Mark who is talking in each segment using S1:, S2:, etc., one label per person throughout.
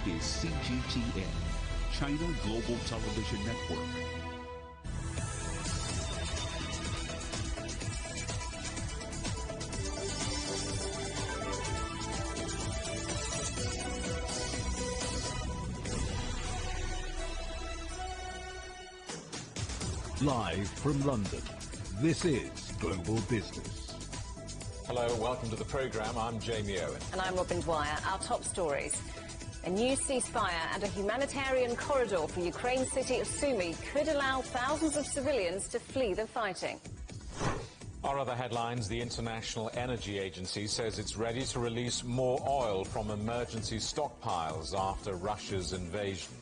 S1: is CGTN, China Global Television Network. Live from London, this is Global Business.
S2: Hello, welcome to the programme. I'm Jamie Owen.
S3: And I'm Robin Dwyer. Our top stories. A new ceasefire and a humanitarian corridor for Ukraine's city of Sumy could allow thousands of civilians to flee the fighting.
S2: Our other headlines, the International Energy Agency says it's ready to release more oil from emergency stockpiles after Russia's invasion.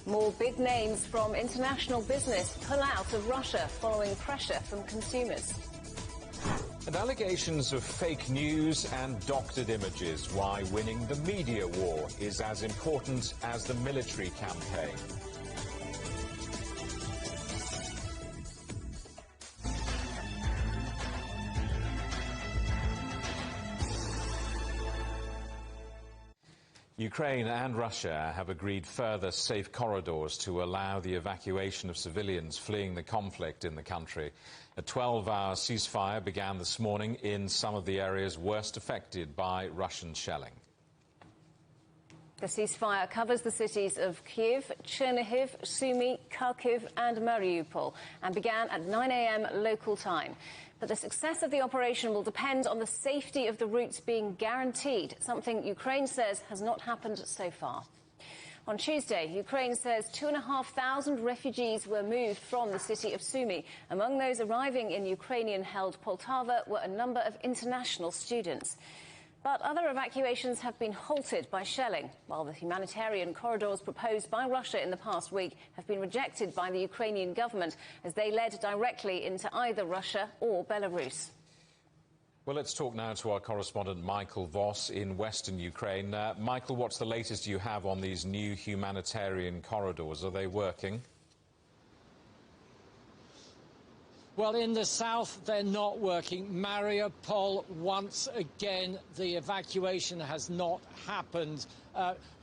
S3: More big names from international business pull out of Russia following pressure from consumers.
S2: And allegations of fake news and doctored images, why winning the media war is as important as the military campaign. Ukraine and Russia have agreed further safe corridors to allow the evacuation of civilians fleeing the conflict in the country. A 12-hour ceasefire began this morning in some of the areas worst affected by Russian shelling.
S3: The ceasefire covers the cities of Kyiv, Chernihiv, Sumy, Kharkiv and Mariupol and began at 9 a.m. local time. But the success of the operation will depend on the safety of the routes being guaranteed, something Ukraine says has not happened so far. On Tuesday, Ukraine says 2,500 refugees were moved from the city of Sumy. Among those arriving in Ukrainian-held Poltava were a number of international students. But other evacuations have been halted by shelling, while the humanitarian corridors proposed by Russia in the past week have been rejected by the Ukrainian government as they led directly into either Russia or Belarus.
S2: Well, let's talk now to our correspondent Michael Voss in western Ukraine. Michael, what's the latest you have on these new humanitarian corridors? Are they working?
S4: Well, in the south, they're not working. Mariupol, once again, the evacuation has not happened.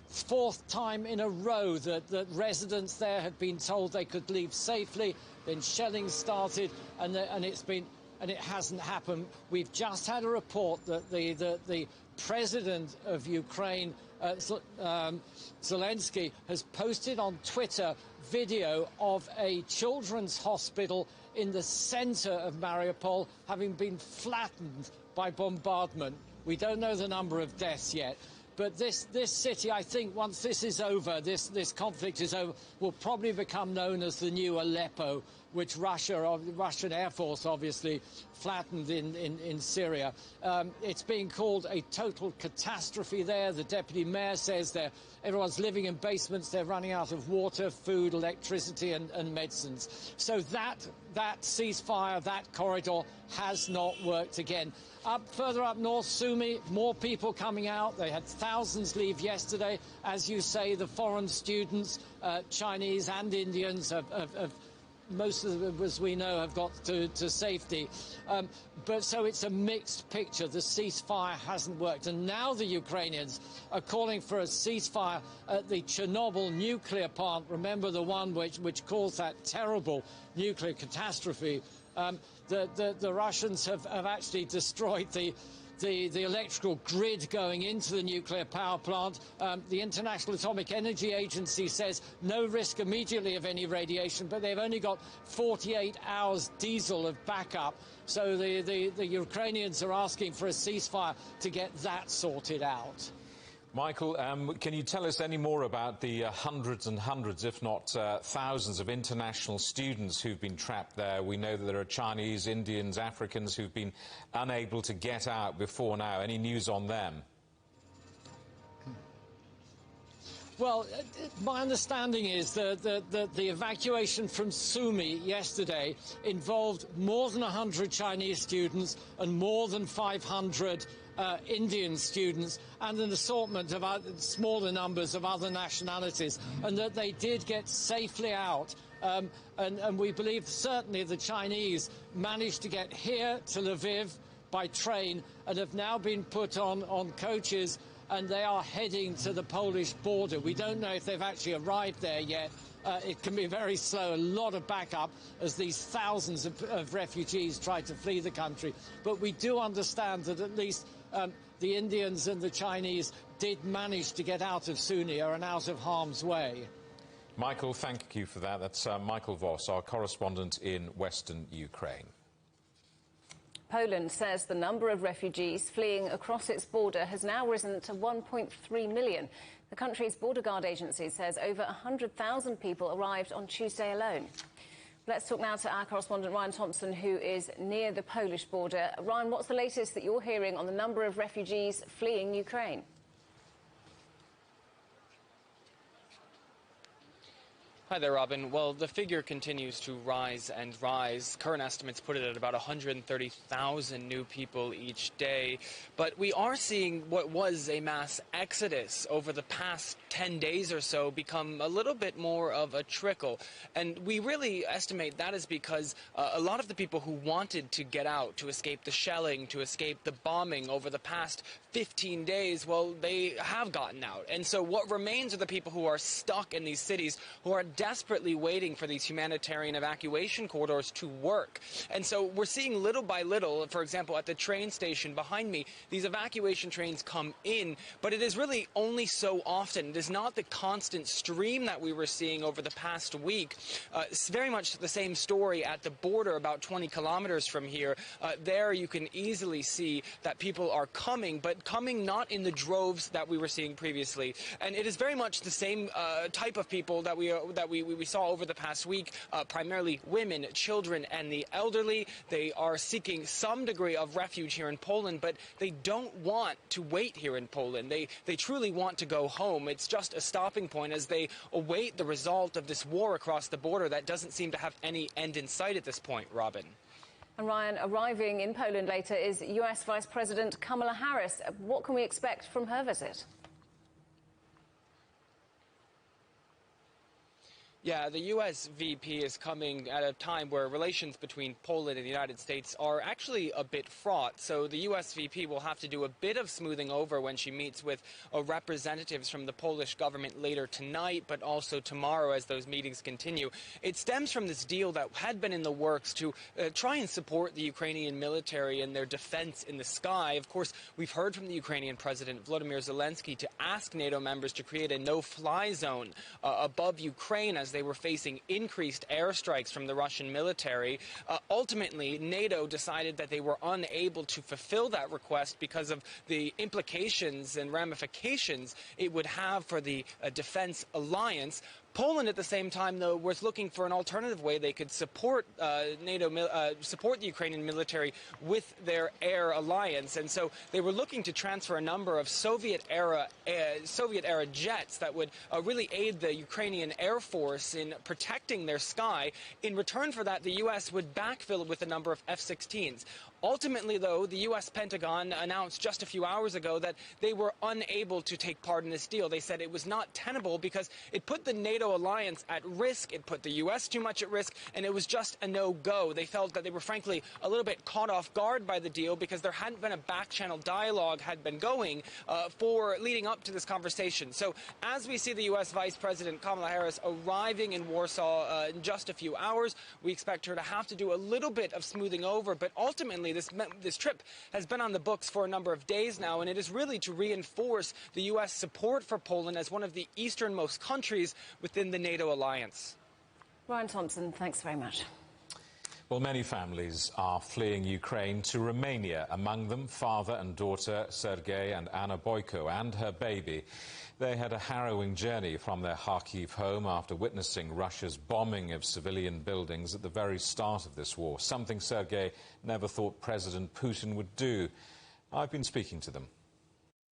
S4: Fourth time in a row that residents there have been told they could leave safely. Then shelling started, and it hasn't happened. We've just had a report that the president of Ukraine, Zelensky, has posted on Twitter video of a children's hospital in the center of Mariupol having been flattened by bombardment. We don't know the number of deaths yet. But this city, I think, once this is over, this conflict is over, will probably become known as the new Aleppo, which Russian Air Force obviously flattened in Syria. It's being called a total catastrophe there. The deputy mayor says everyone's living in basements, they're running out of water, food, electricity and medicines. So that ceasefire, that corridor has not worked again. Further up north, Sumy, more people coming out. They had thousands leave yesterday. As you say, the foreign students, Chinese and Indians, have most of them, as we know, have got to safety. But so it's a mixed picture. The ceasefire hasn't worked. And now the Ukrainians are calling for a ceasefire at the Chernobyl nuclear plant. Remember the one which caused that terrible nuclear catastrophe. The Russians have actually destroyed the electrical grid going into the nuclear power plant. The International Atomic Energy Agency says no risk immediately of any radiation, but they've only got 48 hours diesel of backup. So the Ukrainians are asking for a ceasefire to get that sorted out.
S2: Michael, can you tell us any more about the hundreds and hundreds, if not thousands, of international students who've been trapped there? We know that there are Chinese, Indians, Africans who've been unable to get out before now. Any news on them?
S4: Well, my understanding is that the evacuation from Sumy yesterday involved more than 100 Chinese students and more than 500 Indian students and an assortment of smaller numbers of other nationalities, and that they did get safely out. And we believe certainly the Chinese managed to get here to Lviv by train and have now been put on coaches and they are heading to the Polish border. We don't know if they've actually arrived there yet. It can be very slow, a lot of backup as these thousands of refugees try to flee the country. But we do understand that at least the Indians and the Chinese did manage to get out of Sunia and out of harm's way.
S2: Michael, thank you for that. That's Michael Voss, our correspondent in Western Ukraine.
S3: Poland says the number of refugees fleeing across its border has now risen to 1.3 million. The country's border guard agency says over 100,000 people arrived on Tuesday alone. Let's talk now to our correspondent Ryan Thompson, who is near the Polish border. Ryan, what's the latest that you're hearing on the number of refugees fleeing Ukraine?
S5: Hi there, Robin. Well, the figure continues to rise and rise. Current estimates put it at about 130,000 new people each day. But we are seeing what was a mass exodus over the past 10 days or so become a little bit more of a trickle. And we really estimate that is because a lot of the people who wanted to get out, to escape the shelling, to escape the bombing over the past 15 days, well, they have gotten out. And so what remains are the people who are stuck in these cities, who are desperately waiting for these humanitarian evacuation corridors to work. And so we're seeing little by little, for example, at the train station behind me, these evacuation trains come in, but it is really only so often. It is not the constant stream that we were seeing over the past week. It's very much the same story at the border about 20 kilometers from here. There you can easily see that people are coming, but coming not in the droves that we were seeing previously. And it is very much the same type of people that we saw over the past week, primarily women, children, and the elderly. They are seeking some degree of refuge here in Poland, but they don't want to wait here in Poland. They truly want to go home. It's just a stopping point as they await the result of this war across the border that doesn't seem to have any end in sight at this point, Robin.
S3: And Ryan, arriving in Poland later is US Vice President Kamala Harris. What can we expect from her visit?
S5: Yeah, the U.S. VP is coming at a time where relations between Poland and the United States are actually a bit fraught. So the U.S. VP will have to do a bit of smoothing over when she meets with representatives from the Polish government later tonight, but also tomorrow as those meetings continue. It stems from this deal that had been in the works to try and support the Ukrainian military and their defense in the sky. Of course, we've heard from the Ukrainian President Volodymyr Zelensky to ask NATO members to create a no-fly zone above Ukraine as they were facing increased airstrikes from the Russian military. Ultimately, NATO decided that they were unable to fulfill that request because of the implications and ramifications it would have for the defense alliance. Poland, at the same time, though, was looking for an alternative way they could support support the Ukrainian military with their air alliance, and so they were looking to transfer a number of Soviet-era jets that would really aid the Ukrainian Air Force in protecting their sky. In return for that, the U.S. would backfill with a number of F-16s. Ultimately, though, the U.S. Pentagon announced just a few hours ago that they were unable to take part in this deal. They said it was not tenable because it put the NATO alliance at risk, it put the U.S. too much at risk, and it was just a no-go. They felt that they were, frankly, a little bit caught off guard by the deal because there hadn't been a back-channel dialogue had been going for leading up to this conversation. So as we see the U.S. Vice President Kamala Harris arriving in Warsaw in just a few hours, we expect her to have to do a little bit of smoothing over, but ultimately this trip has been on the books for a number of days now, and it is really to reinforce the U.S. support for Poland as one of the easternmost countries within the NATO alliance.
S3: Ryan Thompson, thanks very much.
S2: Well, many families are fleeing Ukraine to Romania, among them father and daughter Sergei and Anna Boyko and her baby. They had a harrowing journey from their Kharkiv home after witnessing Russia's bombing of civilian buildings at the very start of this war, something Sergei never thought President Putin would do. I've been speaking to them.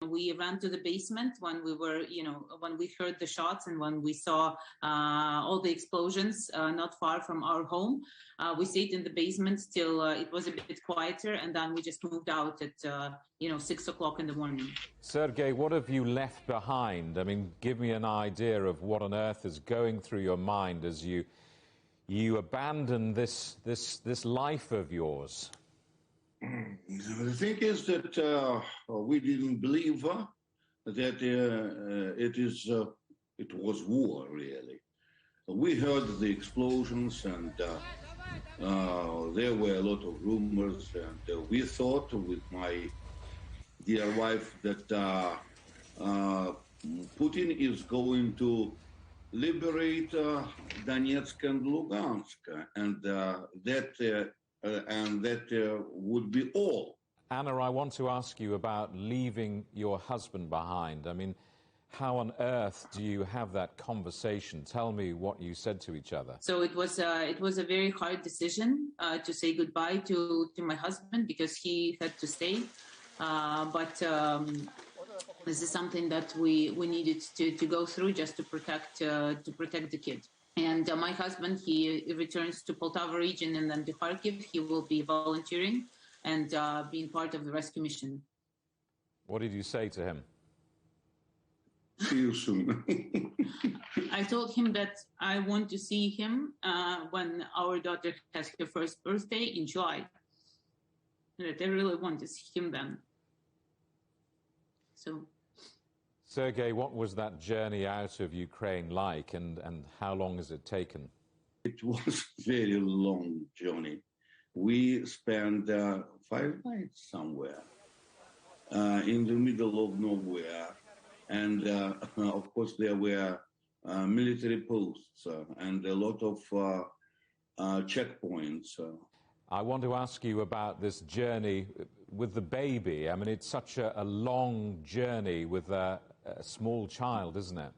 S6: We ran to the basement when we were, when we heard the shots and when we saw all the explosions not far from our home. We stayed in the basement till it was a bit quieter, and then we just moved out at, 6 o'clock in the morning.
S2: Sergei, what have you left behind? I mean, give me an idea of what on earth is going through your mind as you abandon this life of yours.
S7: The thing is that we didn't believe that it was war, really. We heard the explosions, and there were a lot of rumors, and we thought with my dear wife that Putin is going to liberate Donetsk and Lugansk, and that would be all.
S2: Anna, I want to ask you about leaving your husband behind. I mean, how on earth do you have that conversation? Tell me what you said to each other.
S6: So it was a very hard decision to say goodbye to my husband because he had to stay. But this is something that we needed to go through just to protect the kid. And my husband, he returns to Poltava region and then to Kharkiv. He will be volunteering and being part of the rescue mission. What did you say to him?
S7: See you soon.
S6: I told him that I want to see him when our daughter has her first birthday in July. That I really want to see him then. So,
S2: Sergei, what was that journey out of Ukraine like, and how long has it taken?
S7: It was a very long journey. We spent 5 nights somewhere in the middle of nowhere. And of course, there were military posts and a lot of checkpoints.
S2: I want to ask you about this journey with the baby. I mean, it's such a long journey with a small child, isn't it?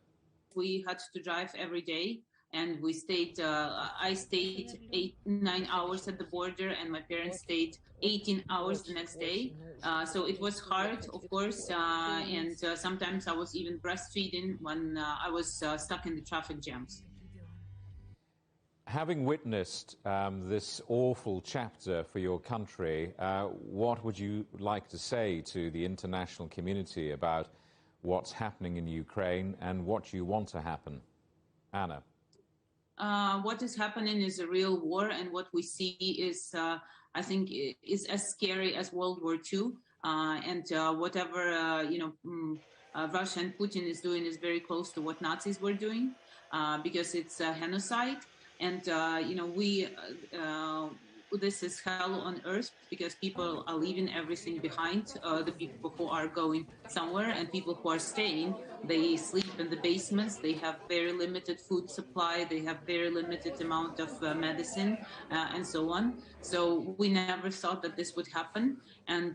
S6: We had to drive every day. And we stayed, I stayed 8-9 hours at the border, and my parents stayed 18 hours the next day. So it was hard, of course, and sometimes I was even breastfeeding when I was stuck in the traffic jams.
S2: Having witnessed this awful chapter for your country, what would you like to say to the international community about what's happening in Ukraine and what you want to happen? Anna.
S6: What is happening is a real war, and what we see is, I think, is as scary as World War II. And whatever Russia and Putin is doing is very close to what Nazis were doing, because it's genocide. And this is hell on earth because people are leaving everything behind. The people who are going somewhere and people who are staying, they sleep in the basements. They have very limited food supply. They have very limited amount of medicine and so on. So we never thought that this would happen. And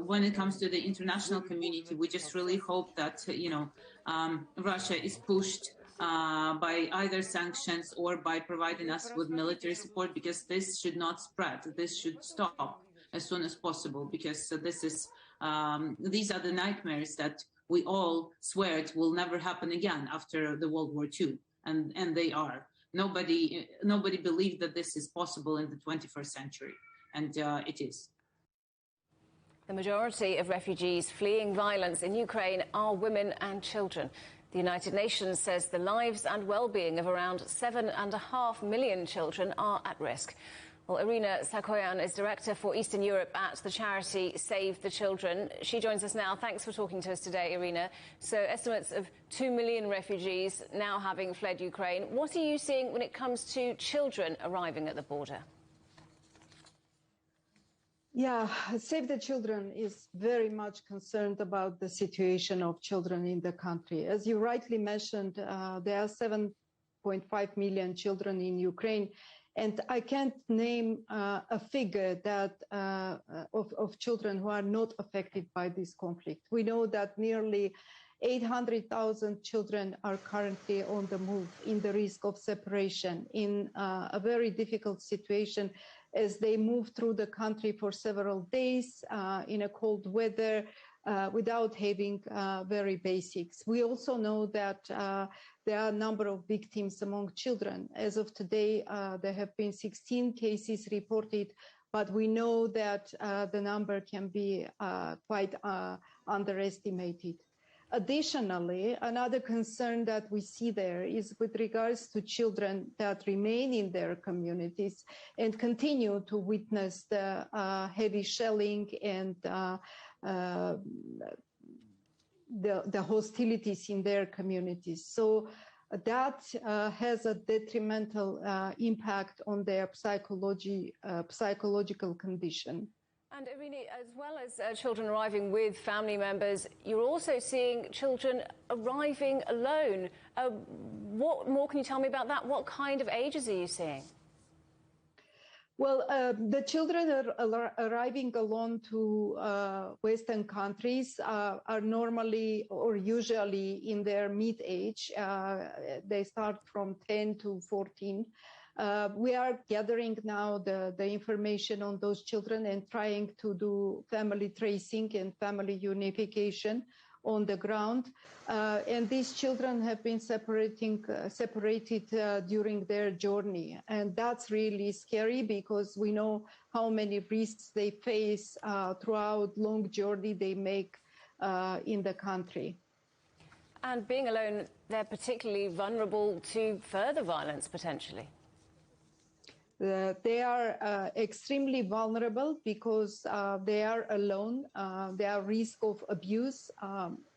S6: when it comes to the international community, we just really hope that, Russia is pushed by either sanctions or by providing us with military support, because this should not spread. This should stop as soon as possible, because these are the nightmares that we all swear it will never happen again after the World War II, and they are. Nobody believed that this is possible in the 21st century, and it is.
S3: The majority of refugees fleeing violence in Ukraine are women and children. The United Nations says the lives and well-being of around 7.5 million children are at risk. Well, Irina Sakoyan is Director for Eastern Europe at the charity Save the Children. She joins us now. Thanks for talking to us today, Irina. So estimates of 2 million refugees now having fled Ukraine. What are you seeing when it comes to children arriving at the border?
S8: Yeah, Save the Children is very much concerned about the situation of children in the country. As you rightly mentioned, there are 7.5 million children in Ukraine, and I can't name a figure that of children who are not affected by this conflict. We know that nearly 800,000 children are currently on the move, in the risk of separation, in a very difficult situation as they move through the country for several days in a cold weather without having very basics. We also know that there are a number of victims among children. As of today, there have been 16 cases reported, but we know that the number can be quite underestimated. Additionally, another concern that we see there is with regards to children that remain in their communities and continue to witness the heavy shelling and the hostilities in their communities. So that has a detrimental impact on their psychological condition.
S3: And Irina, as well as children arriving with family members, you're also seeing children arriving alone. What more can you tell me about that? What kind of ages are you seeing?
S8: Well, the children are arriving alone to Western countries are normally or usually in their mid-age. They start from 10 to 14. We are gathering now the information on those children and trying to do family tracing and family unification on the ground. And these children have been separated during their journey. And that's really scary because we know how many risks they face throughout long journey they make in the country.
S3: And being alone, they're particularly vulnerable to further violence, potentially.
S8: They are extremely vulnerable because they are alone. They are risk of abuse,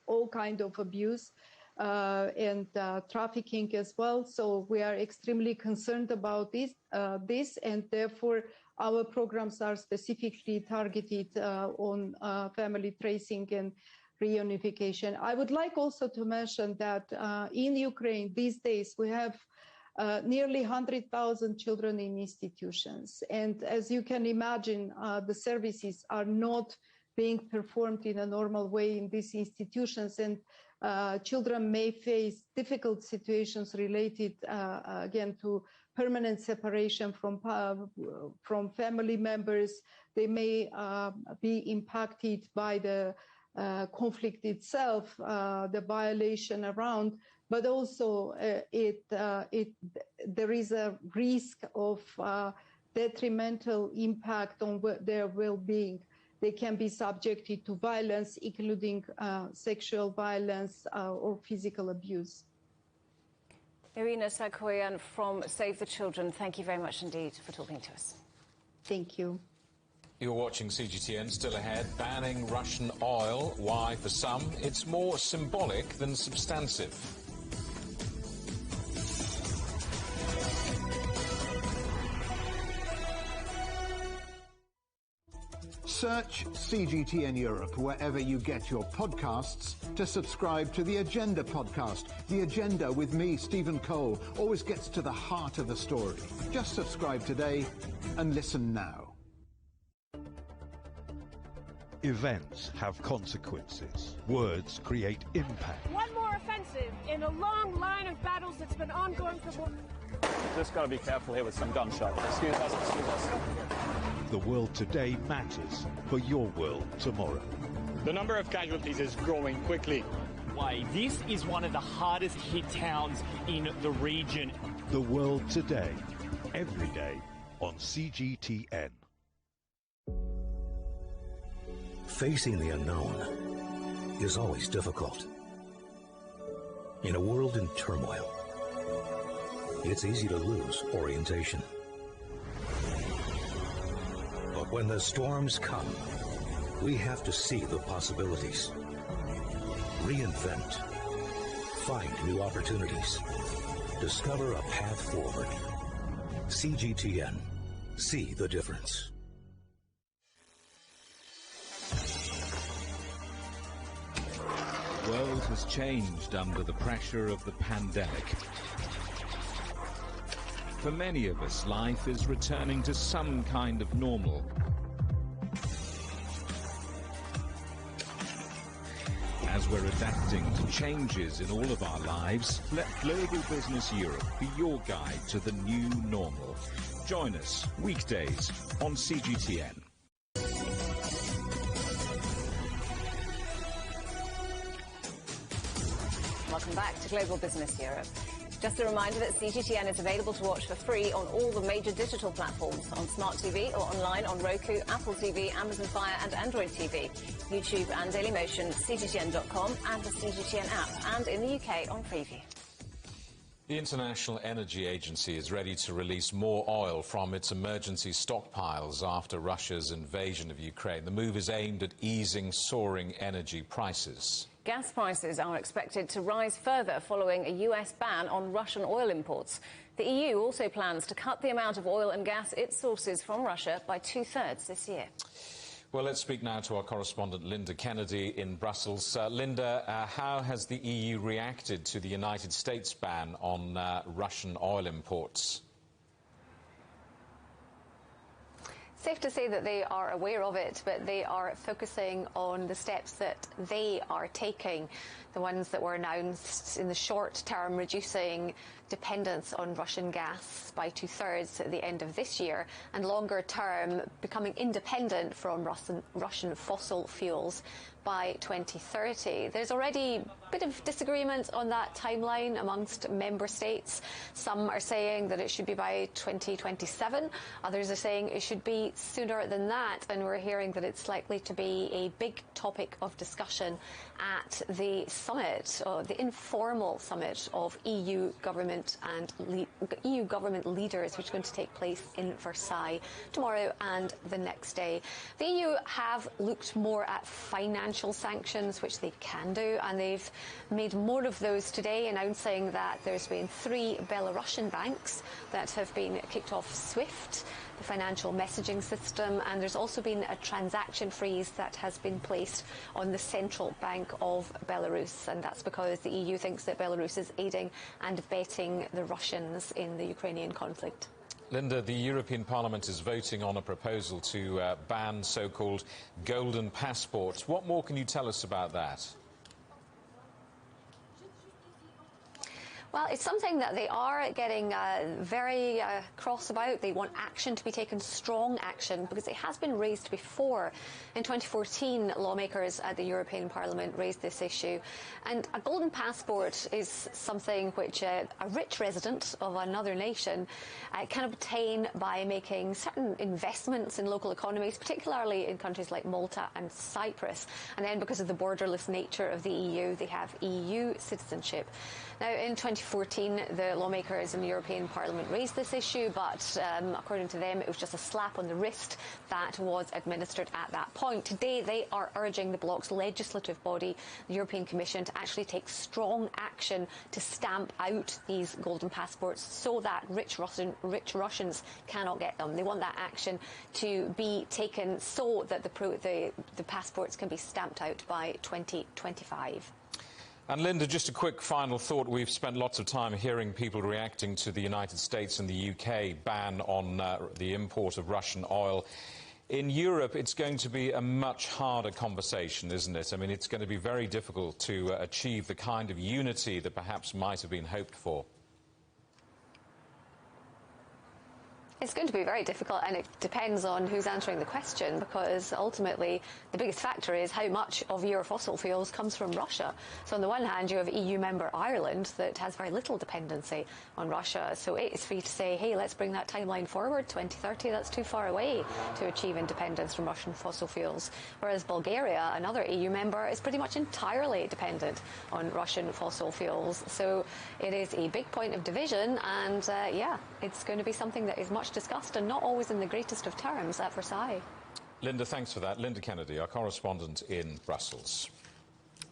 S8: all kind of abuse, and trafficking as well. So we are extremely concerned about this, and therefore our programs are specifically targeted on family tracing and reunification. I would like also to mention that in Ukraine these days we have nearly 100,000 children in institutions. And as you can imagine, the services are not being performed in a normal way in these institutions. And children may face difficult situations related, again, to permanent separation from family members. They may be impacted by the conflict itself, the violation around, but also there is a risk of detrimental impact on their well-being. They can be subjected to violence, including sexual violence or physical abuse.
S3: Irina Sarkoyan from Save the Children, thank you very much indeed for talking to us.
S8: Thank you.
S2: You're watching CGTN. Still ahead, banning Russian oil. Why, for some, it's more symbolic than substantive.
S1: Search CGTN Europe wherever you get your podcasts to subscribe to The Agenda podcast. The Agenda with me, Stephen Cole, always gets to the heart of the story. Just subscribe today and listen now.
S9: Events have consequences. Words create impact.
S10: One more offensive in a long line of battles that's been ongoing for...
S11: Just got to be careful here with some gunshots. Excuse us, excuse us.
S9: The world today matters for your world tomorrow.
S11: The number of casualties is growing quickly.
S12: Why, this is one of the hardest hit towns in the region.
S9: The world today, every day on CGTN.
S13: Facing the unknown is always difficult. In a world in turmoil, it's easy to lose orientation. But when the storms come, we have to see the possibilities. Reinvent. Find new opportunities. Discover a path forward. CGTN. See the difference.
S2: The world has changed under the pressure of the pandemic. For many of us, life is returning to some kind of normal. As we're adapting to changes in all of our lives, let Global Business Europe be your guide to the new normal. Join us weekdays on CGTN.
S3: Welcome back to Global Business Europe. Just a reminder that CGTN is available to watch for free on all the major digital platforms, on Smart TV or online on Roku, Apple TV, Amazon Fire and Android TV, YouTube and Dailymotion, CGTN.com and the CGTN app, and in the UK on Freeview.
S2: The International Energy Agency is ready to release more oil from its emergency stockpiles after Russia's invasion of Ukraine. The move is aimed at easing soaring energy prices.
S3: Gas prices are expected to rise further following a US ban on Russian oil imports. The EU also plans to cut the amount of oil and gas it sources from Russia by 2/3 this year.
S2: Well, let's speak now to our correspondent Linda Kennedy in Brussels. Linda, how has the EU reacted to the United States ban on Russian oil imports?
S14: Safe to say that they are aware of it, but they are focusing on the steps that they are taking, the ones that were announced in the short term, reducing dependence on Russian gas by 2/3 at the end of this year, and longer term becoming independent from Russian fossil fuels by 2030. There's already a bit of disagreement on that timeline amongst member states. Some are saying that it should be by 2027. Others are saying it should be sooner than that. And we're hearing that it's likely to be a big topic of discussion at the summit, or the informal summit of EU government leaders, which is going to take place in Versailles tomorrow and the next day. The EU have looked more at financial sanctions, which they can do, and they've made more of those today, announcing that there's been 3 Belarusian banks that have been kicked off SWIFT, the financial messaging system, and there's also been a transaction freeze that has been placed on the Central Bank of Belarus, and that's because the EU thinks that Belarus is aiding and abetting the Russians in the Ukrainian conflict.
S2: Linda, the European Parliament is voting on a proposal to ban so-called golden passports. What more can you tell us about that?
S14: Well, it's something that they are getting very cross about. They want action to be taken, strong action, because it has been raised before. In 2014, lawmakers at the European Parliament raised this issue. And a golden passport is something which a rich resident of another nation can obtain by making certain investments in local economies, particularly in countries like Malta and Cyprus. And then, because of the borderless nature of the EU, they have EU citizenship. Now, in 2014, the lawmakers in the European Parliament raised this issue, but according to them, it was just a slap on the wrist that was administered at that point. Today, they are urging the bloc's legislative body, the European Commission, to actually take strong action to stamp out these golden passports so that rich Russians cannot get them. They want that action to be taken so that the passports can be stamped out by 2025.
S2: And Linda, just a quick final thought. We've spent lots of time hearing people reacting to the United States and the UK ban on the import of Russian oil. In Europe, it's going to be a much harder conversation, isn't it? I mean, it's going to be very difficult to achieve the kind of unity that perhaps might have been hoped for.
S14: It's going to be very difficult, and it depends on who's answering the question, because ultimately the biggest factor is how much of your fossil fuels comes from Russia. So on the one hand, you have EU member Ireland that has very little dependency on Russia. So it is free to say, hey, let's bring that timeline forward, 2030, that's too far away to achieve independence from Russian fossil fuels. Whereas Bulgaria, another EU member, is pretty much entirely dependent on Russian fossil fuels. So it is a big point of division, and yeah, it's going to be something that is much discussed and not always in the greatest of terms at Versailles.
S2: Linda, thanks for that. Linda Kennedy, our correspondent in Brussels.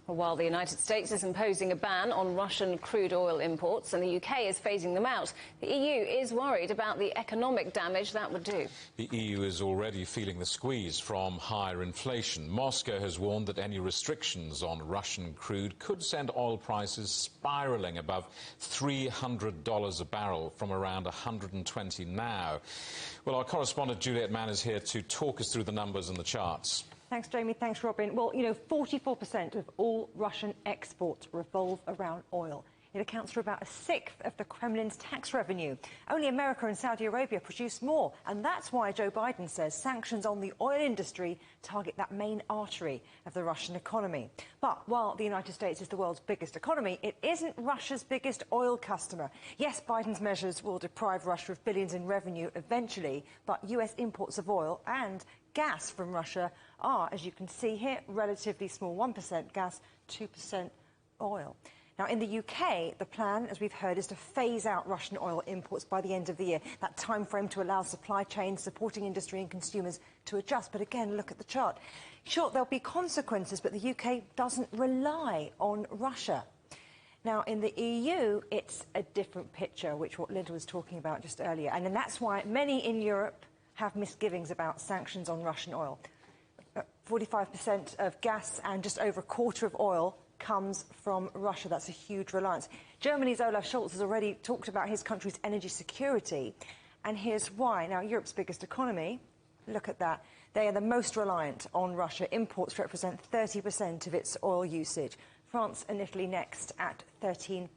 S3: While the United States is imposing a ban on Russian crude oil imports and the UK is phasing them out, the EU is worried about the economic damage that would do.
S2: The EU is already feeling the squeeze from higher inflation. Moscow has warned that any restrictions on Russian crude could send oil prices spiralling above $300 a barrel from around 120 now. Well, our correspondent Juliet Mann is here to talk us through the numbers and the charts.
S15: Thanks, Jamie. Thanks, Robin. Well, 44% of all Russian exports revolve around oil. It accounts for about 1/6 of the Kremlin's tax revenue. Only America and Saudi Arabia produce more, and that's why Joe Biden says sanctions on the oil industry target that main artery of the Russian economy. But while the United States is the world's biggest economy, it isn't Russia's biggest oil customer. Yes, Biden's measures will deprive Russia of billions in revenue eventually, but US imports of oil and gas from Russia are, as you can see here, relatively small. 1% gas, 2% oil. Now, in the UK, the plan, as we've heard, is to phase out Russian oil imports by the end of the year. That time frame to allow supply chains, supporting industry and consumers to adjust. But again, look at the chart. Sure, there'll be consequences, but the UK doesn't rely on Russia. Now, in the EU, it's a different picture, which what Linda was talking about just earlier. And then that's why many in Europe have misgivings about sanctions on Russian oil. 45% of gas and just over a quarter of oil comes from Russia. That's a huge reliance. Germany's Olaf Scholz has already talked about his country's energy security. And here's why. Now, Europe's biggest economy, look at that. They are the most reliant on Russia. Imports represent 30% of its oil usage. France and Italy next at 13%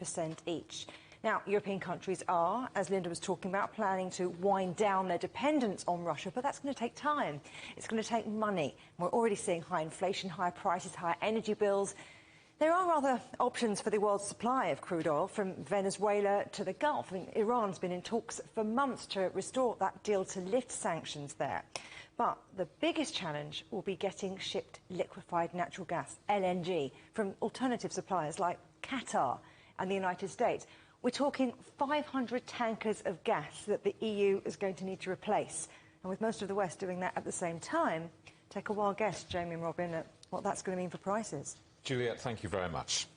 S15: each. Now, European countries are, as Linda was talking about, planning to wind down their dependence on Russia, but that's going to take time. It's going to take money. We're already seeing high inflation, higher prices, higher energy bills. There are other options for the world's supply of crude oil, from Venezuela to the Gulf. I mean, Iran's been in talks for months to restore that deal to lift sanctions there. But the biggest challenge will be getting shipped liquefied natural gas, LNG, from alternative suppliers like Qatar and the United States. We're talking 500 tankers of gas that the EU is going to need to replace. And with most of the West doing that at the same time, take a wild guess, Jamie and Robin, at what that's going to mean for prices.
S2: Juliet, thank you very much.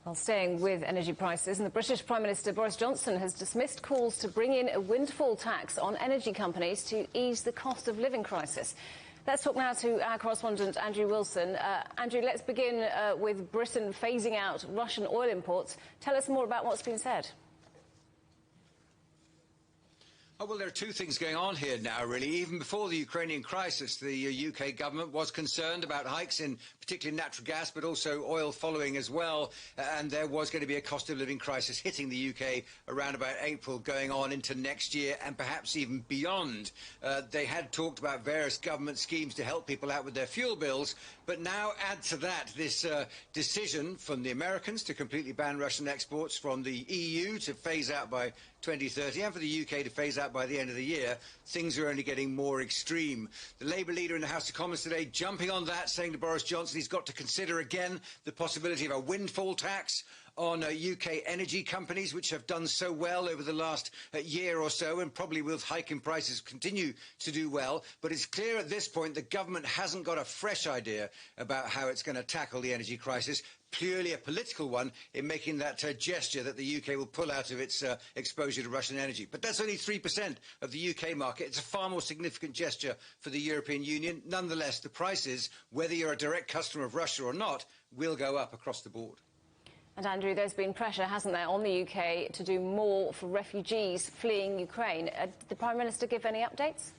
S3: Well, staying with energy prices, and the British Prime Minister Boris Johnson has dismissed calls to bring in a windfall tax on energy companies to ease the cost of living crisis. Let's talk now to our correspondent, Andrew Wilson. Andrew, let's begin with Britain phasing out Russian oil imports. Tell us more about what's been said.
S16: Oh, well, there are two things going on here now, really. Even before the Ukrainian crisis, the UK government was concerned about hikes in particularly natural gas, but also oil following as well. And there was going to be a cost of living crisis hitting the UK around about April, going on into next year and perhaps even beyond. They had talked about various government schemes to help people out with their fuel bills. But now add to that this decision from the Americans to completely ban Russian exports, from the EU to phase out by 2030, and for the UK to phase out by the end of the year. Things are only getting more extreme. The Labour leader in the House of Commons today jumping on that, saying to Boris Johnson he's got to consider again the possibility of a windfall tax on UK energy companies, which have done so well over the last year or so, and probably will hike in prices continue to do well. But it's clear at this point the government hasn't got a fresh idea about how it's going to tackle the energy crisis. Purely a political one in making that gesture that the UK will pull out of its exposure to Russian energy. But that's only 3% of the UK market. It's a far more significant gesture for the European Union. Nonetheless, the prices, whether you're a direct customer of Russia or not, will go up across the board.
S3: And Andrew, there's been pressure, hasn't there, on the UK to do more for refugees fleeing Ukraine. Did the Prime Minister give any updates?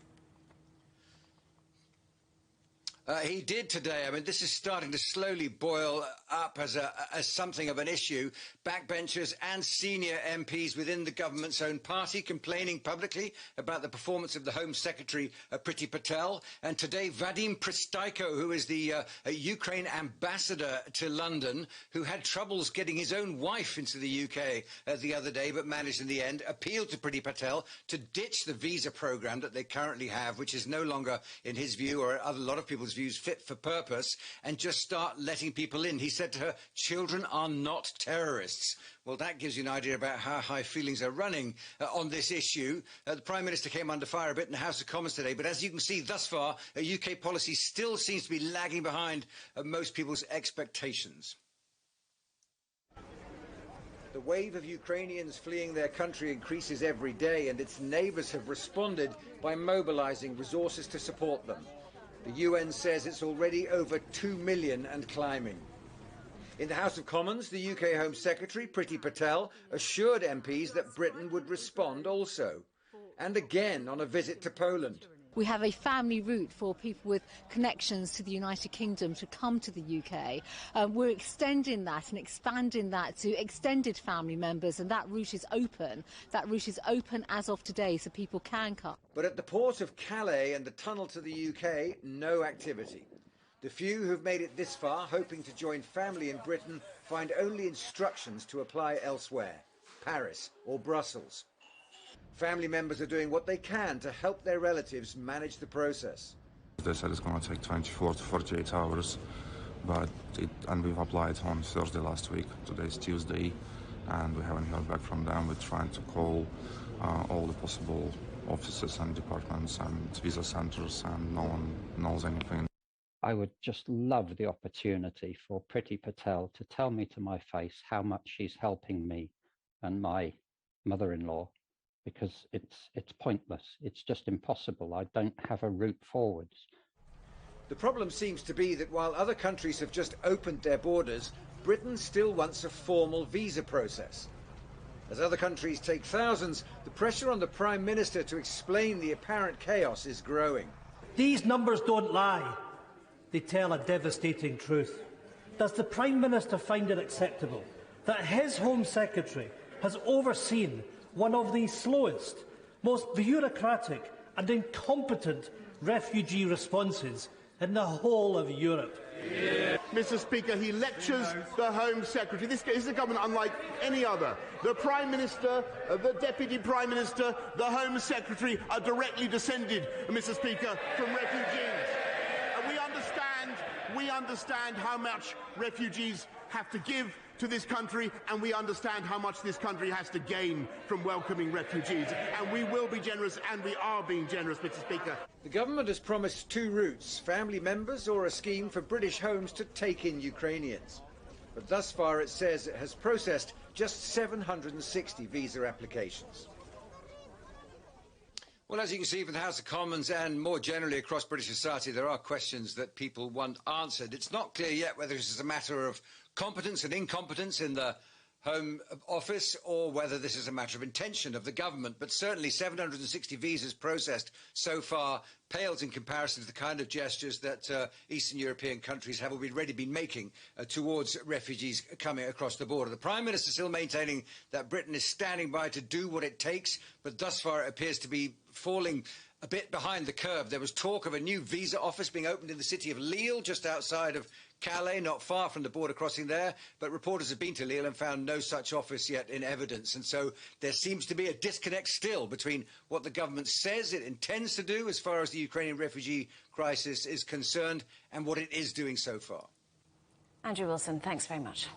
S16: He did today. I mean, this is starting to slowly boil up as something of an issue. Backbenchers and senior MPs within the government's own party complaining publicly about the performance of the Home Secretary, Priti Patel. And today, Vadim Pristaiko, who is the Ukraine ambassador to London, who had troubles getting his own wife into the UK the other day, but managed in the end, appealed to Priti Patel to ditch the visa programme that they currently have, which is no longer, in his view, or a lot of people's views, fit for purpose, and just start letting people in. He said to her, children are not terrorists. Well, that gives you an idea about how high feelings are running on this issue. The Prime Minister came under fire a bit in the House of Commons today, but as you can see thus far, UK policy still seems to be lagging behind most people's expectations. The wave of Ukrainians fleeing their country increases every day, and its neighbours have responded by mobilising resources to support them. The UN says it's already over 2 million and climbing. In the House of Commons, the UK Home Secretary, Priti Patel, assured MPs that Britain would respond also. And again on a visit to Poland.
S17: We have a family route for people with connections to the United Kingdom to come to the UK. We're extending that and expanding that to extended family members, and that route is open. That route is open as of today, so people can come.
S16: But at the port of Calais and the tunnel to the UK, no activity. The few who've made it this far, hoping to join family in Britain, find only instructions to apply elsewhere, Paris or Brussels. Family members are doing what they can to help their relatives manage the process.
S18: They said it's going to take 24 to 48 hours, and we've applied on Thursday last week. Today's Tuesday, and we haven't heard back from them. We're trying to call all the possible offices and departments and visa centers, and no one knows anything.
S19: I would just love the opportunity for Priti Patel to tell me to my face how much she's helping me and my mother-in-law, because it's pointless. It's just impossible. I don't have a route forwards.
S16: The problem seems to be that while other countries have just opened their borders, Britain still wants a formal visa process. As other countries take thousands, the pressure on the Prime Minister to explain the apparent chaos is growing.
S20: These numbers don't lie. They tell a devastating truth. Does the Prime Minister find it acceptable that his Home Secretary has overseen one of the slowest, most bureaucratic and incompetent refugee responses in the whole of Europe?
S21: Mr. Speaker, he lectures the Home Secretary. This is a government unlike any other. The Prime Minister, the Deputy Prime Minister, the Home Secretary are directly descended, Mr. Speaker, from refugees. And we understand how much refugees have to give to this country, and we understand how much this country has to gain from welcoming refugees. And we will be generous, and we are being generous, Mr. Speaker.
S16: The government has promised two routes: family members or a scheme for British homes to take in Ukrainians. But thus far it says it has processed just 760 visa applications. Well, as you can see from the House of Commons and more generally across British society, there are questions that people want answered. It's not clear yet whether this is a matter of competence and incompetence in the Home Office or whether this is a matter of intention of the government. But certainly 760 visas processed so far pales in comparison to the kind of gestures that Eastern European countries have already been making towards refugees coming across the border. The Prime Minister still maintaining that Britain is standing by to do what it takes, but thus far it appears to be falling a bit behind the curve. There was talk of a new visa office being opened in the city of Lille, just outside of Calais, not far from the border crossing there, but reporters have been to Lille and found no such office yet in evidence. And so there seems to be a disconnect still between what the government says it intends to do as far as the Ukrainian refugee crisis is concerned and what it is doing so far.
S3: Andrew Wilson, thanks very much.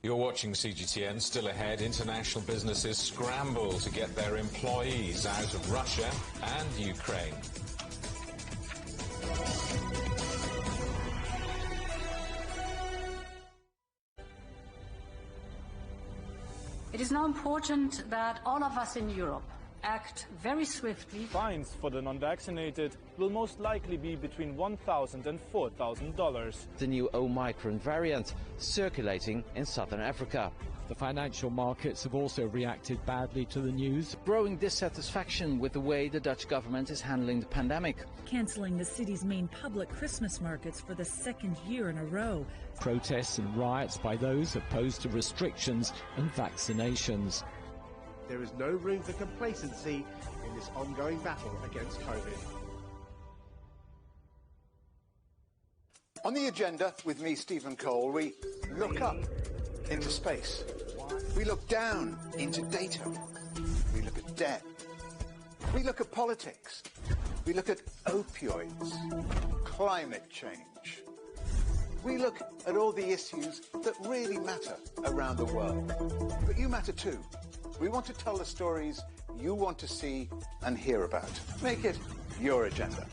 S2: You're watching CGTN. Still ahead, international businesses scramble to get their employees out of Russia and Ukraine.
S22: It is now important that all of us in Europe act very swiftly.
S11: Fines for the non-vaccinated will most likely be between $1,000 and $4,000.
S23: The new Omicron variant circulating in southern Africa.
S4: The financial markets have also reacted badly to the news.
S23: Growing dissatisfaction with the way the Dutch government is handling the pandemic.
S24: Cancelling the city's main public Christmas markets for the second year in a row.
S4: Protests and riots by those opposed to restrictions and vaccinations.
S25: There is no room for complacency in this ongoing battle against COVID.
S1: On the agenda with me, Stephen Cole, we look up into space. We look down into data. We look at debt. We look at politics. We look at opioids, climate change. We look at all the issues that really matter around the world. But you matter too. We want to tell the stories you want to see and hear about. Make it your agenda.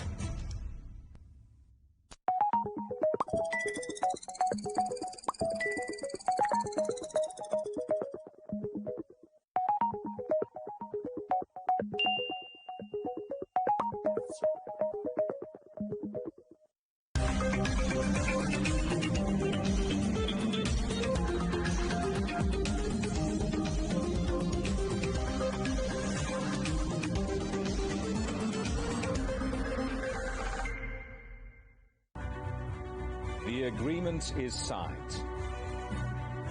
S2: The agreement is signed.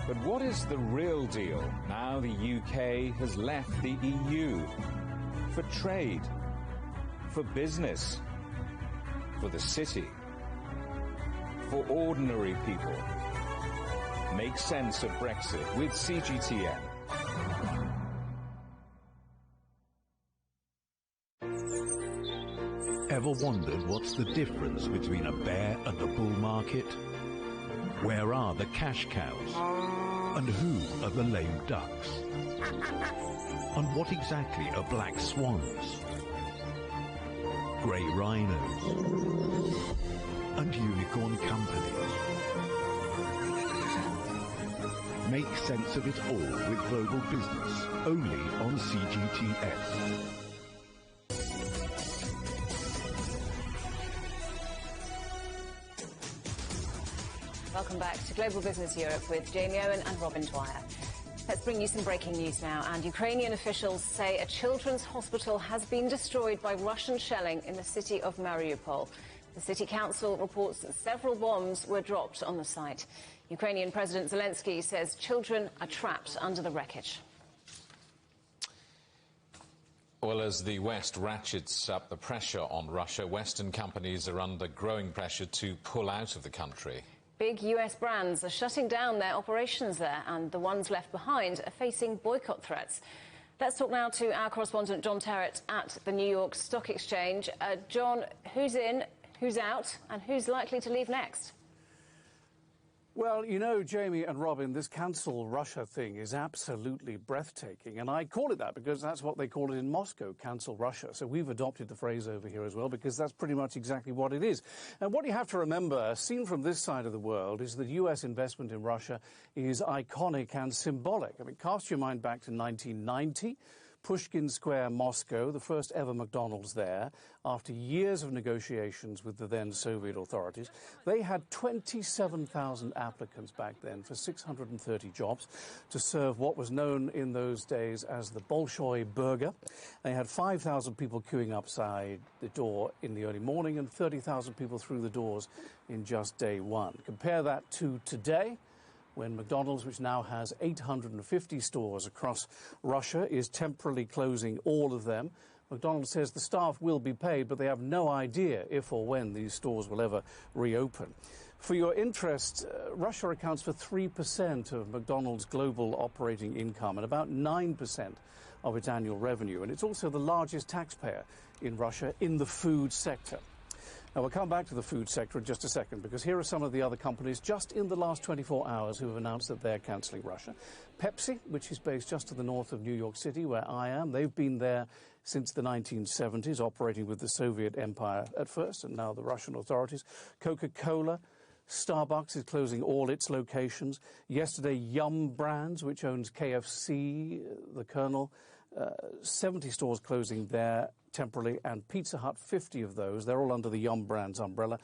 S2: But what is the real deal now the UK has left the EU? For trade, for business, for the city, for ordinary people. Make sense of Brexit with CGTN.
S9: Ever wondered what's the difference between a bear and a bull market? Where are the cash cows? And who are the lame ducks? And what exactly are black swans? Grey rhinos? and unicorn companies. Make sense of it all with global business, only on CGTN.
S3: Welcome back to Global Business Europe with Jamie Owen and Robin Dwyer. Let's bring you some breaking news now. And Ukrainian officials say a children's hospital has been destroyed by Russian shelling in the city of Mariupol. The city council reports that several bombs were dropped on the site. Ukrainian President Zelensky says children are trapped under the wreckage.
S2: Well, as the West ratchets up the pressure on Russia, Western companies are under growing pressure to pull out of the country.
S3: Big US brands are shutting down their operations there, and the ones left behind are facing boycott threats. Let's talk now to our correspondent John Terrett at the New York Stock Exchange. John, who's in, who's out, and who's likely to leave next?
S5: Well, you know, Jamie and Robin, this cancel Russia thing is absolutely breathtaking. And I call it that because that's what they call it in Moscow, cancel Russia. So we've adopted the phrase over here as well because that's pretty much exactly what it is. And what you have to remember, seen from this side of the world, is that US investment in Russia is iconic and symbolic. I mean, cast your mind back to 1990. Pushkin Square, Moscow, the first ever McDonald's there, after years of negotiations with the then Soviet authorities. They had 27,000 applicants back then for 630 jobs to serve what was known in those days as the Bolshoi burger. They had 5,000 people queuing outside the door in the early morning and 30,000 people through the doors in just day one. Compare that to today, when McDonald's, which now has 850 stores across Russia, is temporarily closing all of them. McDonald's says the staff will be paid, but they have no idea if or when these stores will ever reopen. For your interest, Russia accounts for 3% of McDonald's global operating income and about 9% of its annual revenue. And it's also the largest taxpayer in Russia in the food sector. Now, we'll come back to the food sector in just a second, because here are some of the other companies just in the last 24 hours who have announced that they're cancelling Russia. Pepsi, which is based just to the north of New York City, where I am. They've been there since the 1970s, operating with the Soviet Empire at first, and now the Russian authorities. Coca-Cola, Starbucks is closing all its locations. Yesterday, Yum Brands, which owns KFC, the Colonel, 70 stores closing there temporarily, and Pizza Hut, 50 of those. They're all under the Yum Brands umbrella.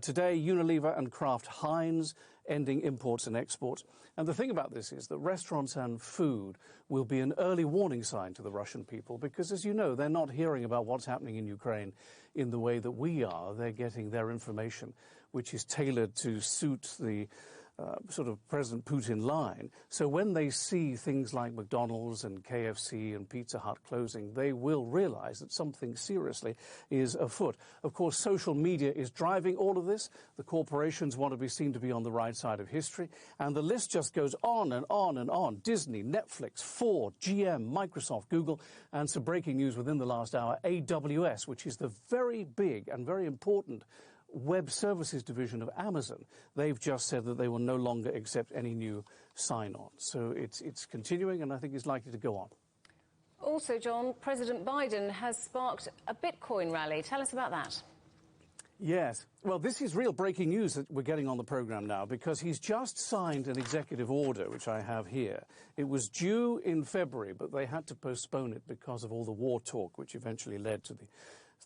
S5: Today, Unilever and Kraft Heinz ending imports and exports. And the thing about this is that restaurants and food will be an early warning sign to the Russian people because, as you know, they're not hearing about what's happening in Ukraine in the way that we are. They're getting their information, which is tailored to suit the sort of President Putin line. So when they see things like McDonald's and KFC and Pizza Hut closing, they will realize that something seriously is afoot. Of course, social media is driving all of this. The corporations want to be seen to be on the right side of history. And the list just goes on and on and on. Disney, Netflix, Ford, GM, Microsoft, Google, and some breaking news within the last hour, AWS, which is the very big and very important web services division of Amazon. They've just said that they will no longer accept any new sign-on. So it's continuing, and I think it's likely to go on.
S3: Also, John, President Biden has sparked a Bitcoin rally. Tell us about that.
S5: Yes. Well, this is real breaking news that we're getting on the program now, because he's just signed an executive order, which I have here. It was due in February, but they had to postpone it because of all the war talk, which eventually led to the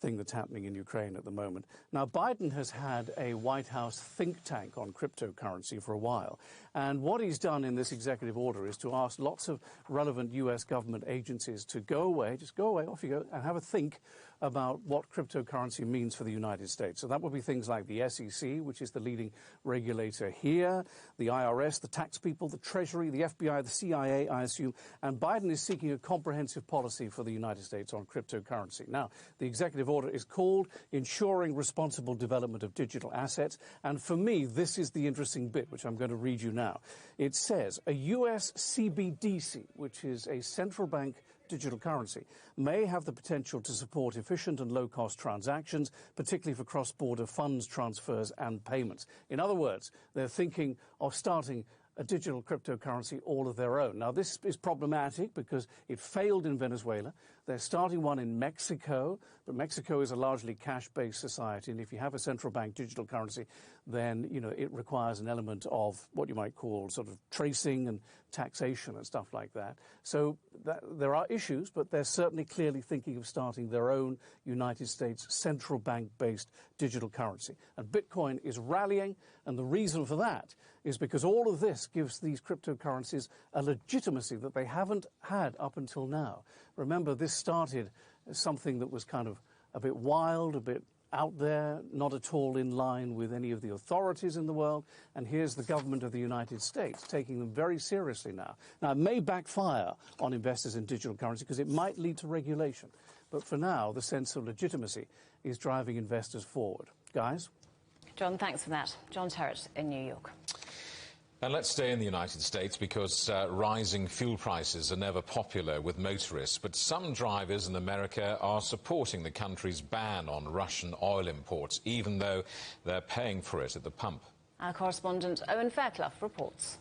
S5: thing that's happening in Ukraine at the moment. Now, Biden has had a White House think tank on cryptocurrency for a while. And what he's done in this executive order is to ask lots of relevant U.S. government agencies to go away, just go away, off you go, and have a think about what cryptocurrency means for the United States. So that would be things like the SEC, which is the leading regulator here, the IRS, the tax people, the Treasury, the FBI, the CIA, I assume. And Biden is seeking a comprehensive policy for the United States on cryptocurrency. Now, the executive order is called Ensuring Responsible Development of Digital Assets. And for me, this is the interesting bit, which I'm going to read you now. It says a U.S. CBDC, which is a central bank digital currency, may have the potential to support efficient and low-cost transactions, particularly for cross-border funds transfers and payments. In other words, they're thinking of starting a digital cryptocurrency all of their own. Now, this is problematic because it failed in Venezuela. They're starting one in Mexico, but Mexico is a largely cash-based society, and if you have a central bank digital currency, then, you know, it requires an element of what you might call sort of tracing and taxation and stuff like that. So there are issues, but they're certainly clearly thinking of starting their own United States central bank-based digital currency. And Bitcoin is rallying, and the reason for that is because all of this gives these cryptocurrencies a legitimacy that they haven't had up until now. Remember, this started as something that was kind of a bit wild, a bit out there, not at all in line with any of the authorities in the world. And here's the government of the United States taking them very seriously now. Now, it may backfire on investors in digital currency because it might lead to regulation. But for now, the sense of legitimacy is driving investors forward. Guys?
S3: John, thanks for that. John Terrett in New York.
S2: And let's stay in the United States because rising fuel prices are never popular with motorists. But some drivers in America are supporting the country's ban on Russian oil imports, even though they're paying for it at the pump.
S3: Our correspondent Owen Fairclough reports.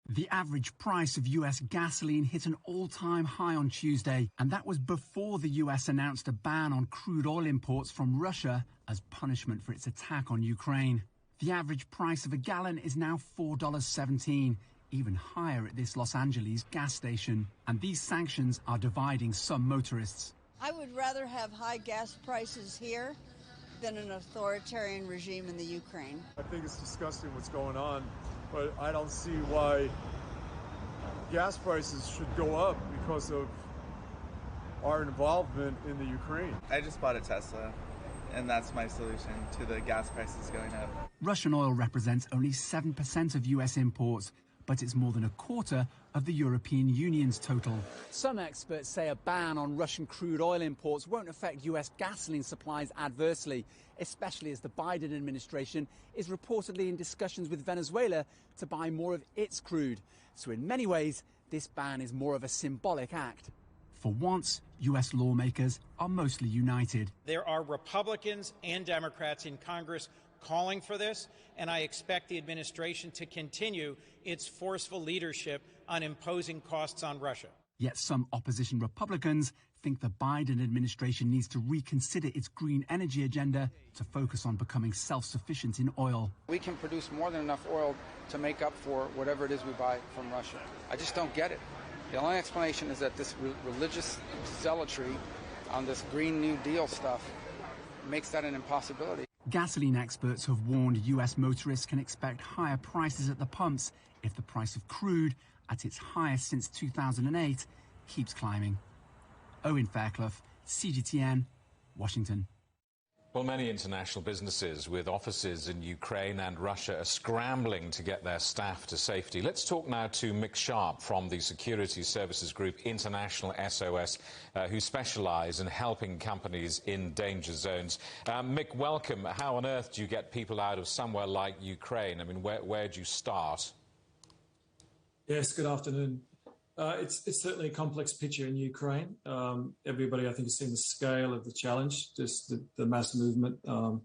S6: The average price of US gasoline hit an all-time high on Tuesday, and that was before the US announced a ban on crude oil imports from Russia as punishment for its attack on Ukraine. The average price of a gallon is now $4.17, even higher at this Los Angeles gas station. And these sanctions are dividing some motorists.
S7: I would rather have high gas prices here than an authoritarian regime in the Ukraine.
S8: I think it's disgusting what's going on, but I don't see why gas prices should go up because of our involvement in the Ukraine.
S10: I just bought a Tesla, and that's my solution to the gas prices going up.
S6: Russian oil represents only 7% of US imports, but it's more than a quarter of the European Union's total.
S12: Some experts say a ban on Russian crude oil imports won't affect US gasoline supplies adversely, especially as the Biden administration is reportedly in discussions with Venezuela to buy more of its crude. So in many ways, this ban is more of a symbolic act.
S6: For once, US lawmakers are mostly united.
S26: There are Republicans and Democrats in Congress calling for this, and I expect the administration to continue its forceful leadership on imposing costs on Russia.
S6: Yet some opposition Republicans think the Biden administration needs to reconsider its green energy agenda to focus on becoming self-sufficient in oil.
S27: We can produce more than enough oil to make up for whatever it is we buy from Russia. I just don't get it. The only explanation is that this religious zealotry on this Green New Deal stuff makes that an impossibility.
S6: Gasoline experts have warned US motorists can expect higher prices at the pumps if the price of crude, at its highest since 2008, keeps climbing. Owen Fairclough, CGTN, Washington.
S2: Well, many international businesses with offices in Ukraine and Russia are scrambling to get their staff to safety. Let's talk now to Mick Sharp from the security services group International SOS, who specialise in helping companies in danger zones. Mick, welcome. How on earth do you get people out of somewhere like Ukraine? I mean, where do you start?
S28: Yes, good afternoon. It's certainly a complex picture in Ukraine. Everybody, I think, has seen the scale of the challenge, just the mass movement of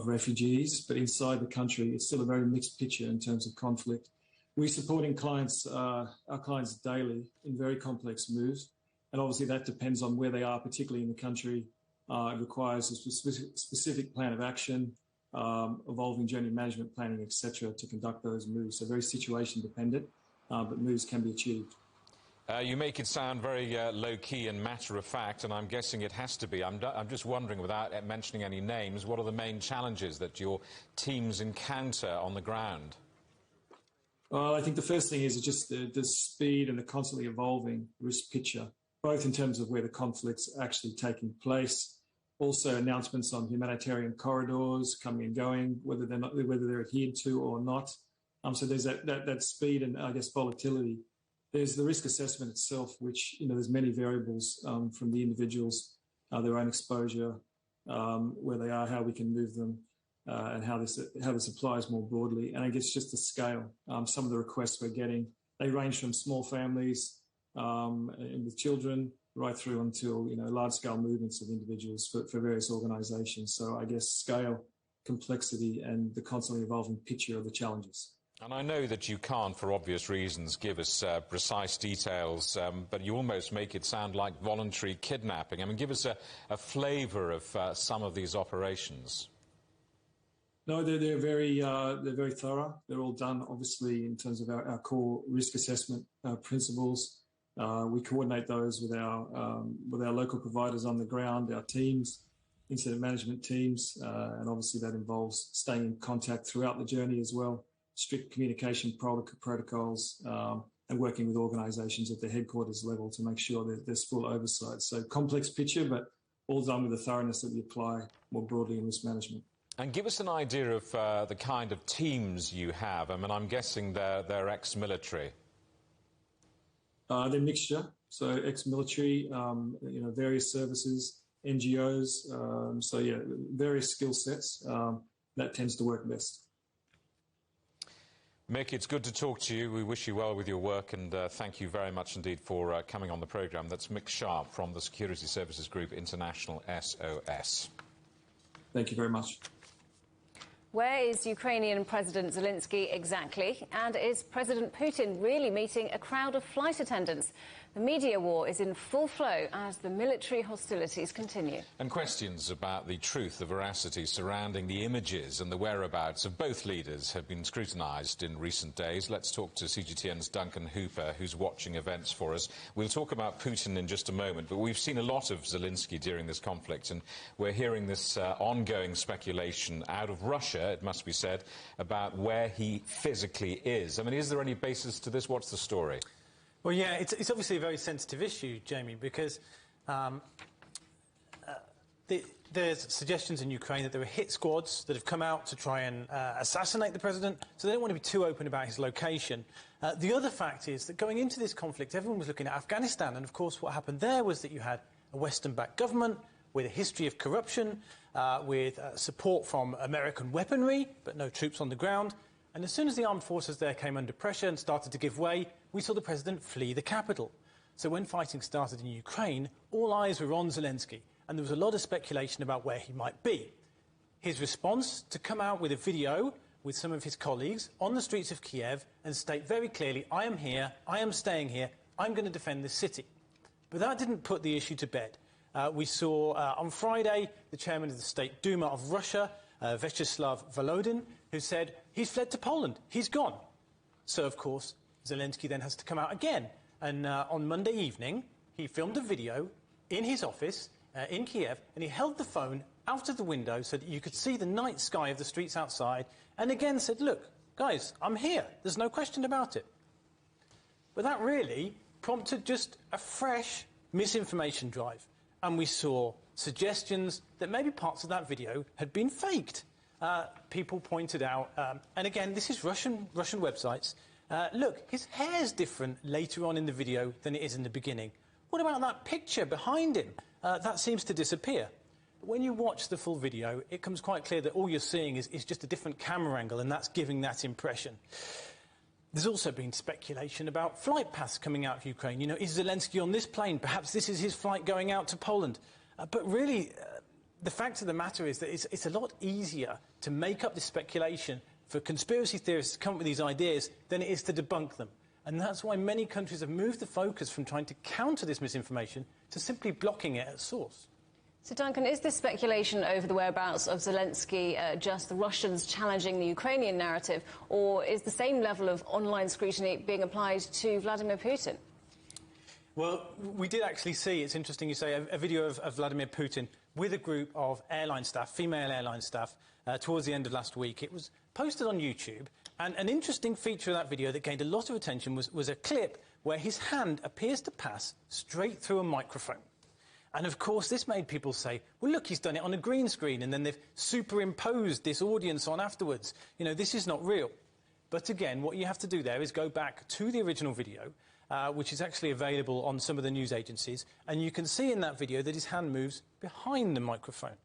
S28: refugees. But inside the country, it's still a very mixed picture in terms of conflict. We're supporting our clients daily in very complex moves. And obviously that depends on where they are, particularly in the country. It requires a specific plan of action, evolving journey management planning, etc., to conduct those moves. So very situation dependent, but moves can be achieved.
S2: You make it sound very low-key and matter-of-fact, and I'm guessing it has to be. I'm just wondering, without mentioning any names, what are the main challenges that your teams encounter on the ground?
S28: Well, I think the first thing is just the speed and the constantly evolving risk picture, both in terms of where the conflict's actually taking place, also announcements on humanitarian corridors coming and going, whether they're adhered to or not. So there's that speed and, I guess, volatility. There's the risk assessment itself, which, there's many variables from the individuals, their own exposure, where they are, how we can move them, and how this applies more broadly. And I guess just the scale. Some of the requests we're getting, they range from small families and with children right through until, large-scale movements of individuals for various organisations. So I guess scale, complexity, and the constantly evolving picture of the challenges.
S2: And I know that you can't, for obvious reasons, give us precise details, but you almost make it sound like voluntary kidnapping. I mean, give us a flavour of some of these operations.
S28: No, they're very thorough. They're all done, obviously, in terms of our core risk assessment principles. We coordinate those with our local providers on the ground, our teams, incident management teams, and obviously that involves staying in contact throughout the journey as well. Strict communication protocols, and working with organisations at the headquarters level to make sure that there's full oversight. So complex picture, but all done with the thoroughness that we apply more broadly in risk management.
S2: And give us an idea of the kind of teams you have. I mean, I'm guessing they're ex-military.
S28: They're mixture, so ex-military, various services, NGOs, so yeah, various skill sets. That tends to work best.
S2: Mick, it's good to talk to you. We wish you well with your work, and thank you very much indeed for coming on the programme. That's Mick Sharp from the Security Services Group International, SOS.
S28: Thank you very much.
S3: Where is Ukrainian President Zelensky exactly? And is President Putin really meeting a crowd of flight attendants? The media war is in full flow as the military hostilities continue.
S2: And questions about the truth, the veracity surrounding the images and the whereabouts of both leaders have been scrutinised in recent days. Let's talk to CGTN's Duncan Hooper, who's watching events for us. We'll talk about Putin in just a moment, but we've seen a lot of Zelensky during this conflict, and we're hearing this ongoing speculation out of Russia, it must be said, about where he physically is. I mean, is there any basis to this? What's the story?
S13: Well, yeah, it's obviously a very sensitive issue, Jamie, because there's suggestions in Ukraine that there are hit squads that have come out to try and assassinate the president, so they don't want to be too open about his location. The other fact is that going into this conflict, everyone was looking at Afghanistan, and of course what happened there was that you had a Western-backed government with a history of corruption, with support from American weaponry, but no troops on the ground. And as soon as the armed forces there came under pressure and started to give way, we saw the president flee the capital. So when fighting started in Ukraine, all eyes were on Zelensky, and there was a lot of speculation about where he might be. His response, to come out with a video with some of his colleagues on the streets of Kiev and state very clearly, I am here, I am staying here, I'm going to defend this city. But that didn't put the issue to bed. We saw on Friday the chairman of the State Duma of Russia, Vyacheslav Volodin, who said he's fled to Poland, he's gone. So, of course, Zelensky then has to come out again. And on Monday evening, he filmed a video in his office in Kiev, and he held the phone out of the window so that you could see the night sky of the streets outside, and again said, look, guys, I'm here, there's no question about it. But that really prompted just a fresh misinformation drive. And we saw suggestions that maybe parts of that video had been faked. People pointed out, and again, this is Russian websites, look, his hair's different later on in the video than it is in the beginning. What about that picture behind him? That seems to disappear. But when you watch the full video, it comes quite clear that all you're seeing is just a different camera angle, and that's giving that impression. There's also been speculation about flight paths coming out of Ukraine. You know, is Zelensky on this plane? Perhaps this is his flight going out to Poland. But really, the fact of the matter is that it's a lot easier to make up this speculation for conspiracy theorists to come up with these ideas than it is to debunk them. And that's why many countries have moved the focus from trying to counter this misinformation to simply blocking it at source.
S3: So, Duncan, is this speculation over the whereabouts of Zelensky just the Russians challenging the Ukrainian narrative, or is the same level of online scrutiny being applied to Vladimir Putin?
S13: Well, we did actually see, it's interesting you say, a video of Vladimir Putin with a group of airline staff, female airline staff, towards the end of last week. It was posted on YouTube, and an interesting feature of that video that gained a lot of attention was a clip where his hand appears to pass straight through a microphone. And of course, this made people say, well, look, he's done it on a green screen, and then they've superimposed this audience on afterwards. You know, this is not real. But again, what you have to do there is go back to the original video, which is actually available on some of the news agencies, and you can see in that video that his hand moves behind the microphone.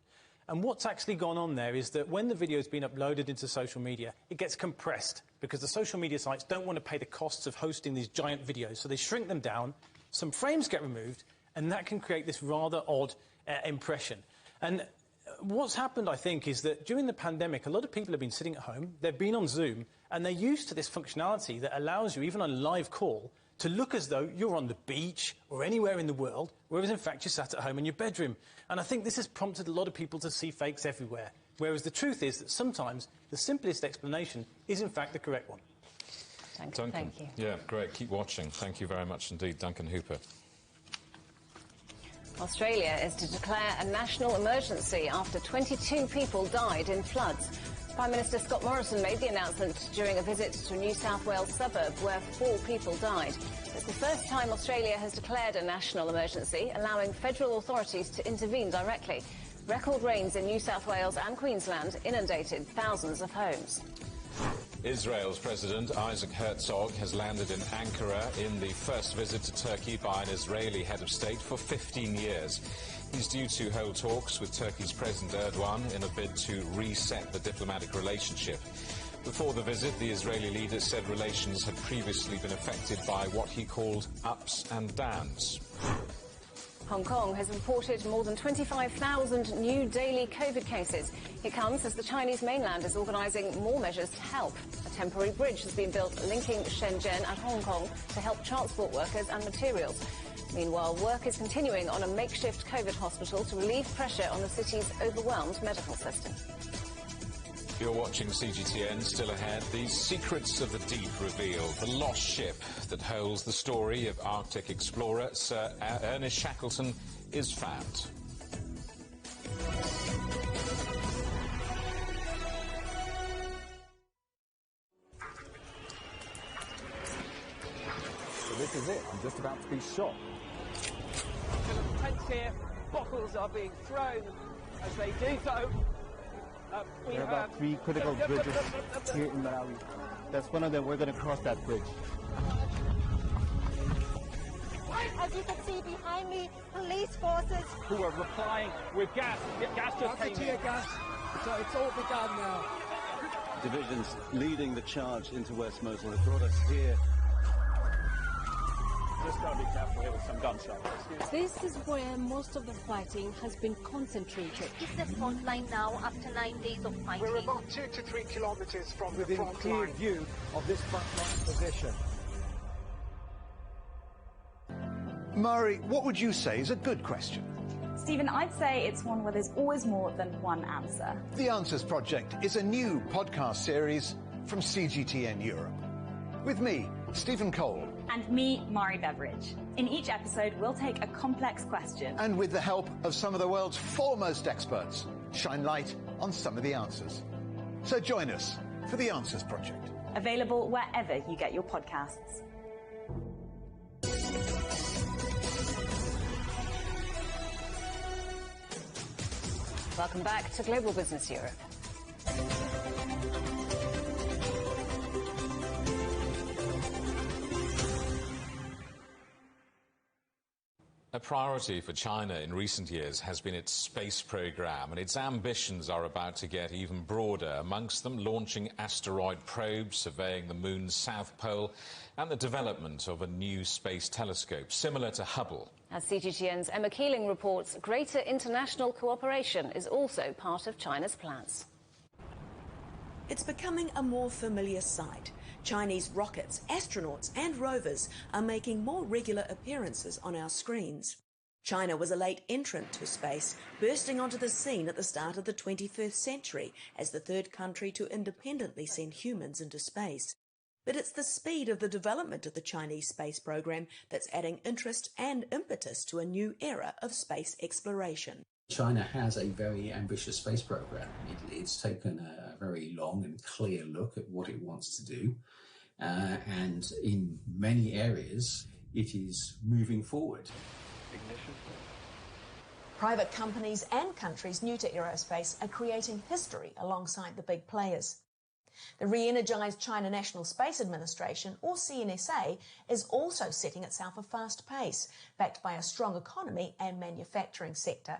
S13: And what's actually gone on there is that when the video has been uploaded into social media, it gets compressed, because the social media sites don't want to pay the costs of hosting these giant videos, so they shrink them down, some frames get removed, and that can create this rather odd impression. And what's happened, I think, is that during the pandemic, a lot of people have been sitting at home, they've been on Zoom, and they're used to this functionality that allows you, even on a live call, to look as though you're on the beach or anywhere in the world, whereas in fact you're sat at home in your bedroom. And I think this has prompted a lot of people to see fakes everywhere, whereas the truth is that sometimes the simplest explanation is in fact the correct one.
S2: Duncan.
S3: Thank you.
S2: Yeah, great. Keep watching. Thank you very much indeed, Duncan Hooper.
S3: Australia is to declare a national emergency after 22 people died in floods. Prime Minister Scott Morrison made the announcement during a visit to a New South Wales suburb where 4 people died. It's the first time Australia has declared a national emergency, allowing federal authorities to intervene directly. Record rains in New South Wales and Queensland inundated thousands of homes.
S2: Israel's President Isaac Herzog has landed in Ankara in the first visit to Turkey by an Israeli head of state for 15 years. He's due to hold talks with Turkey's President Erdogan in a bid to reset the diplomatic relationship. Before the visit, the Israeli leader said relations had previously been affected by what he called ups and downs.
S3: Hong Kong has reported more than 25,000 new daily COVID cases. It comes as the Chinese mainland is organising more measures to help. A temporary bridge has been built linking Shenzhen and Hong Kong to help transport workers and materials. Meanwhile, work is continuing on a makeshift COVID hospital to relieve pressure on the city's overwhelmed medical system.
S2: You're watching CGTN. Still ahead, the secrets of the deep revealed. The lost ship that holds the story of Arctic explorer Sir Ernest Shackleton is found.
S14: So this is it. I'm just about to be shot.
S15: Tents here, bottles are being thrown as they do so.
S16: There are about 3 critical bridges here in Malawi. That's one of them. We're going to cross that bridge.
S17: As you can see behind me, police forces
S15: who are replying with gas. Gas just came in.
S14: Gas. So it's all begun now.
S18: Divisions leading the charge into West Mosul have brought us here.
S15: Just got to be careful here with some gunshots.
S19: This is where most of the fighting has been concentrated.
S17: It's the front line now after 9 days of fighting.
S20: We're about 2 to 3 kilometers from
S14: within
S20: the front
S14: clear
S20: line.
S14: view of this front line position.
S1: Mari, what would you say is a good question?
S21: Stephen, I'd say it's one where there's always more than one answer.
S1: The Answers Project is a new podcast series from CGTN Europe. With me, Stephen Cole.
S21: And me, Mari Beveridge. In each episode, we'll take a complex question.
S1: And with the help of some of the world's foremost experts, shine light on some of the answers. So join us for The Answers Project.
S21: Available wherever you get your podcasts.
S3: Welcome back to Global Business Europe.
S2: A priority for China in recent years has been its space program, and its ambitions are about to get even broader, amongst them launching asteroid probes, surveying the moon's south pole, and the development of a new space telescope, similar to Hubble.
S3: As CGTN's Emma Keeling reports, greater international cooperation is also part of China's plans.
S29: It's becoming a more familiar sight. Chinese rockets, astronauts and rovers are making more regular appearances on our screens. China was a late entrant to space, bursting onto the scene at the start of the 21st century as the third country to independently send humans into space. But it's the speed of the development of the Chinese space program that's adding interest and impetus to a new era of space exploration.
S30: China has a very ambitious space program. It's taken a very long and clear look at what it wants to do. And in many areas, it is moving forward.
S29: Private companies and countries new to aerospace are creating history alongside the big players. The re-energised China National Space Administration, or CNSA, is also setting itself a fast pace, backed by a strong economy and manufacturing sector.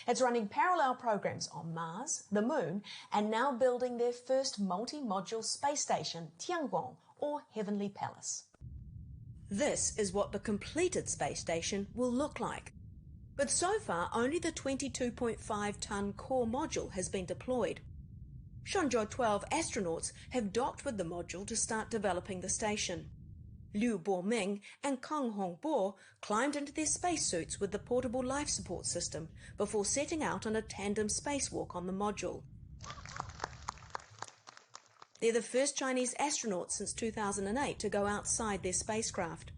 S29: It's running parallel programs on Mars, the Moon, and now building their first multi-module space station, Tiangong, or Heavenly Palace. This is what the completed space station will look like. But so far, only the 22.5-ton core module has been deployed. Shenzhou 12 astronauts have docked with the module to start developing the station. Liu Boming and Kang Hongbo climbed into their spacesuits with the portable life support system before setting out on a tandem spacewalk on the module. They're the first Chinese astronauts since 2008 to go outside their spacecraft.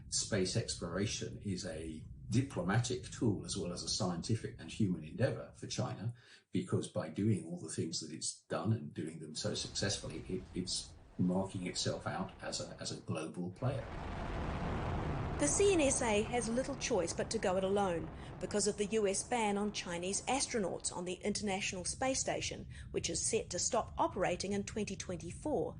S30: Space exploration is a diplomatic tool as well as a scientific and human endeavour for China, because by doing all the things that it's done and doing them so successfully, it's marking itself out as a global player.
S29: The CNSA has little choice but to go it alone because of the US ban on Chinese astronauts on the International Space Station, which is set to stop operating in 2024.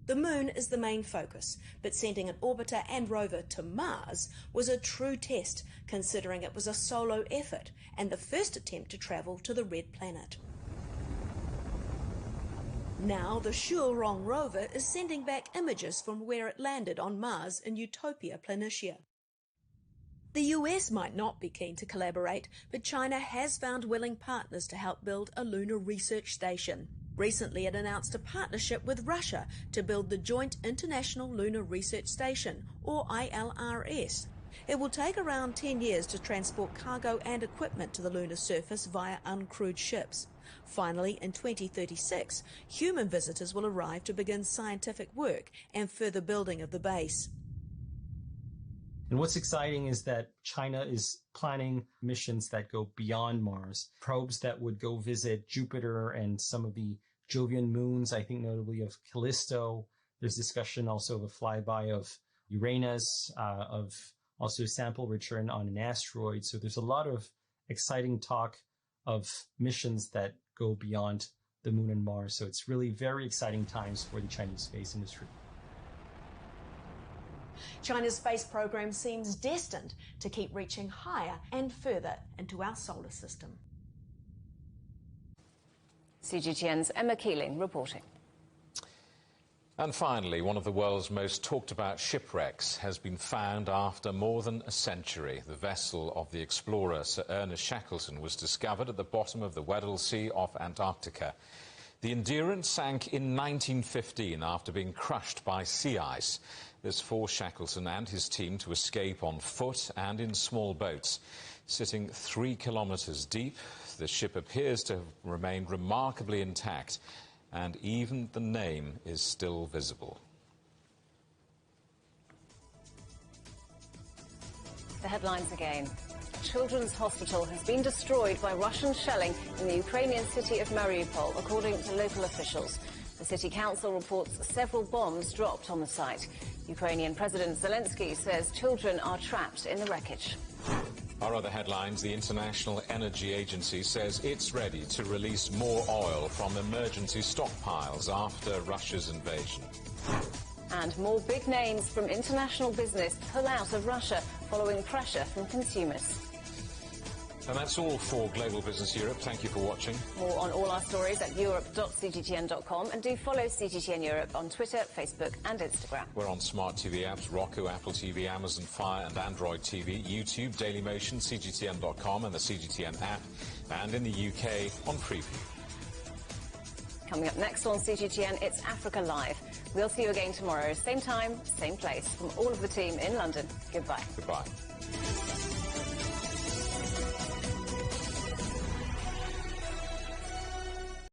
S29: The Moon is the main focus, but sending an orbiter and rover to Mars was a true test, considering it was a solo effort and the first attempt to travel to the Red Planet. Now the Shurong rover is sending back images from where it landed on Mars in Utopia Planitia. The US might not be keen to collaborate, but China has found willing partners to help build a lunar research station. Recently, it announced a partnership with Russia to build the Joint International Lunar Research Station, or ILRS. It will take around 10 years to transport cargo and equipment to the lunar surface via uncrewed ships. Finally, in 2036, human visitors will arrive to begin scientific work and further building of the base.
S4: And what's exciting is that China is planning missions that go beyond Mars, probes that would go visit Jupiter and some of the Jovian moons, I think notably of Callisto. There's discussion also of a flyby of Uranus, of also sample return on an asteroid. So there's a lot of exciting talk of missions that go beyond the Moon and Mars. So it's really very exciting times for the Chinese space industry.
S29: China's space program seems destined to keep reaching higher and further into our solar system.
S3: CGTN's Emma Keeling reporting.
S2: And finally, one of the world's most talked about shipwrecks has been found after more than a century. The vessel of the explorer Sir Ernest Shackleton was discovered at the bottom of the Weddell Sea off Antarctica. The Endurance sank in 1915 after being crushed by sea ice. This forced Shackleton and his team to escape on foot and in small boats. Sitting 3 kilometres deep, the ship appears to have remained remarkably intact, and even the name is still visible.
S3: The headlines again. A children's hospital has been destroyed by Russian shelling in the Ukrainian city of Mariupol, according to local officials. The city council reports several bombs dropped on the site. Ukrainian President Zelensky says children are trapped in the wreckage.
S2: Our other headlines: the International Energy Agency says it's ready to release more oil from emergency stockpiles after Russia's invasion.
S3: And more big names from international business pull out of Russia following pressure from consumers.
S2: And that's all for Global Business Europe. Thank you for watching.
S3: More on all our stories at europe.cgtn.com, and do follow CGTN Europe on Twitter, Facebook and Instagram.
S2: We're on smart TV apps, Roku, Apple TV, Amazon Fire and Android TV, YouTube, Dailymotion, CGTN.com and the CGTN app, and in the UK on Preview.
S3: Coming up next on CGTN, it's Africa Live. We'll see you again tomorrow, same time, same place. From all of the team in London, goodbye.
S2: Goodbye.